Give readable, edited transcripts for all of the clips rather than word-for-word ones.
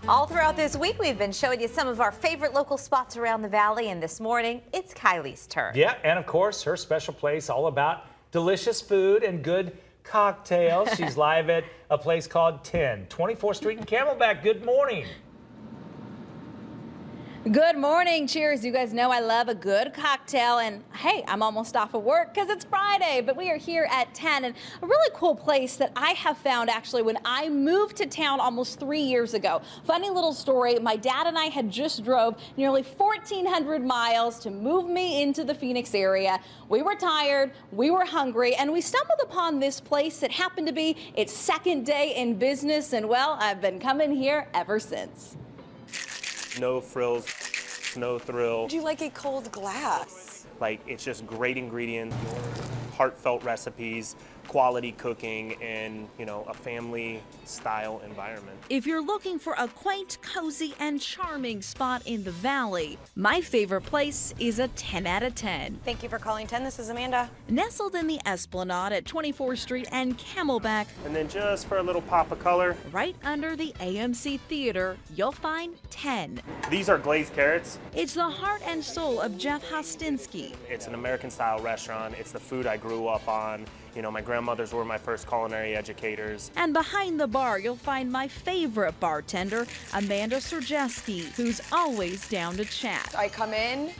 All throughout this week, we've been showing you some of our favorite local spots around the valley, and this morning, it's Kylie's turn. Yeah, and of course, her special place all about delicious food and good cocktails. She's live at a place called 24th Street and Camelback. Good morning. Good morning. Cheers. You guys know I love a good cocktail, and hey, I'm almost off of work because it's Friday, but we are here at 10, and a really cool place that I have found actually when I moved to town almost 3 years ago. Funny little story. My dad and I had just drove nearly 1,400 miles to move me into the Phoenix area. We were tired, we were hungry, and we stumbled upon this place that happened to be its second day in business, and well, I've been coming here ever since. No frills, no thrill. Do you like a cold glass? Like, it's just great ingredients, heartfelt recipes, quality cooking, and, you know, a family style environment. If you're looking for a quaint, cozy, and charming spot in the valley, my favorite place is a 10 out of 10. Thank you for calling 10. This is Amanda. Nestled in the Esplanade at 24th Street and Camelback, And then just for a little pop of color, right under the AMC Theatre, you'll find 10. these are glazed carrots. It's the heart and soul of Jeff Hostinsky. It's an American style restaurant. It's the food I grew up on. You know, my grandmothers were my first culinary educators. And behind the bar, you'll find my favorite bartender, Amanda Serjeski, who's always down to chat. I come in,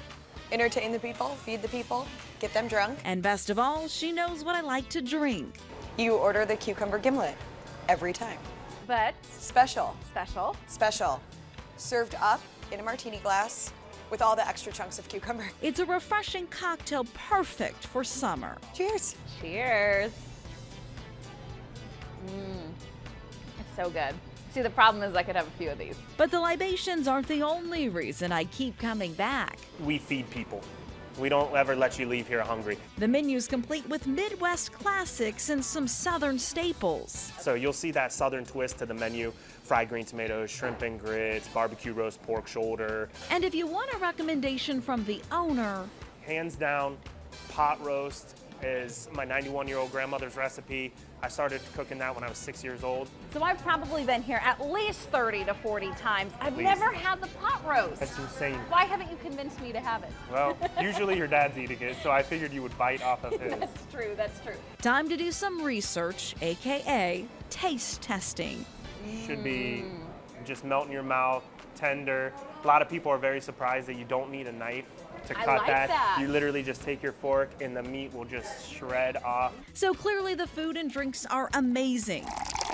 entertain the people, feed the people, get them drunk. And best of all, she knows what I like to drink. You order the cucumber gimlet every time. But Special. special. Special. Served up in a martini glass with all the extra chunks of cucumber. It's a refreshing cocktail perfect for summer. Cheers. Cheers. It's so good. See, the problem is I could have a few of these. But the libations aren't the only reason I keep coming back. We feed people. We don't ever let you leave here hungry. The menu's complete with Midwest classics and some Southern staples. So you'll see that Southern twist to the menu. Fried green tomatoes, shrimp and grits, barbecue roast pork shoulder. And if you want a recommendation from the owner, Hands down, pot roast is my 91-year-old grandmother's recipe. I started cooking that when I was 6 years old. So I've probably been here at least 30 to 40 times. I've least. never had the pot roast. That's insane. Why haven't you convinced me to have it? Well, usually your dad's eating it, so I figured you would bite off of his. That's true, that's true. time to do some research, aka taste testing. Should be just melt in your mouth, tender. A lot of people are very surprised that you don't need a knife to I cut like that. You literally just take your fork and the meat will just shred off. So clearly the food and drinks are amazing.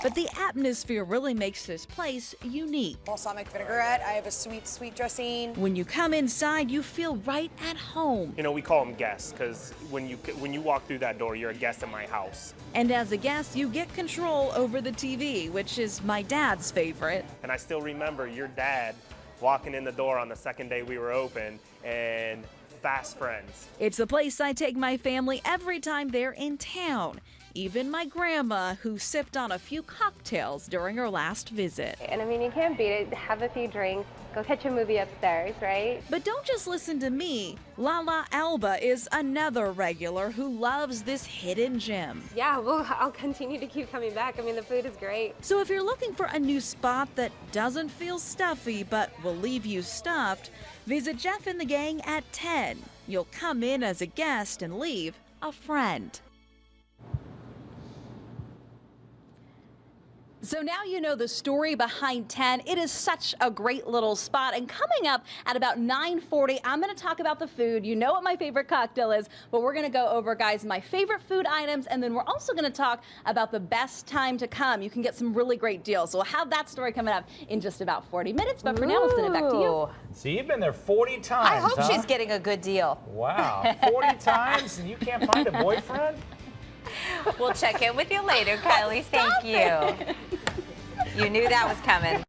But the atmosphere really makes this place unique. Balsamic vinaigrette. I have a sweet, sweet dressing. When you come inside, you feel right at home. You know, we call them guests because when you walk through that door, you're a guest at my house. And as a guest, you get control over the TV, which is my dad's favorite. And I still remember your dad walking in the door on the second day we were open and fast friends. It's the place I take my family every time they're in town. Even my grandma, who sipped on a few cocktails during her last visit. And I mean, you can't beat it. Have a few drinks, go catch a movie upstairs, right? But don't just listen to me. Lala Alba is another regular who loves this hidden gem. Yeah, well, I'll continue to keep coming back. I mean, the food is great. So if you're looking for a new spot that doesn't feel stuffy but will leave you stuffed, visit Jeff and the gang at 10. You'll come in as a guest and leave a friend. So now you know the story behind 10. It is such a great little spot. And coming up at about 9:40, I'm going to talk about the food. You know what my favorite cocktail is, but we're going to go over, guys, my favorite food items. And then we're also going to talk about the best time to come. You can get some really great deals. So we'll have that story coming up in just about 40 minutes. But for now, I'll send it back to you. So you've been there 40 times, I hope huh? she's getting a good deal. Wow, 40 times and you can't find a boyfriend? We'll check in with you later, Kylie. Thank you. You knew that was coming.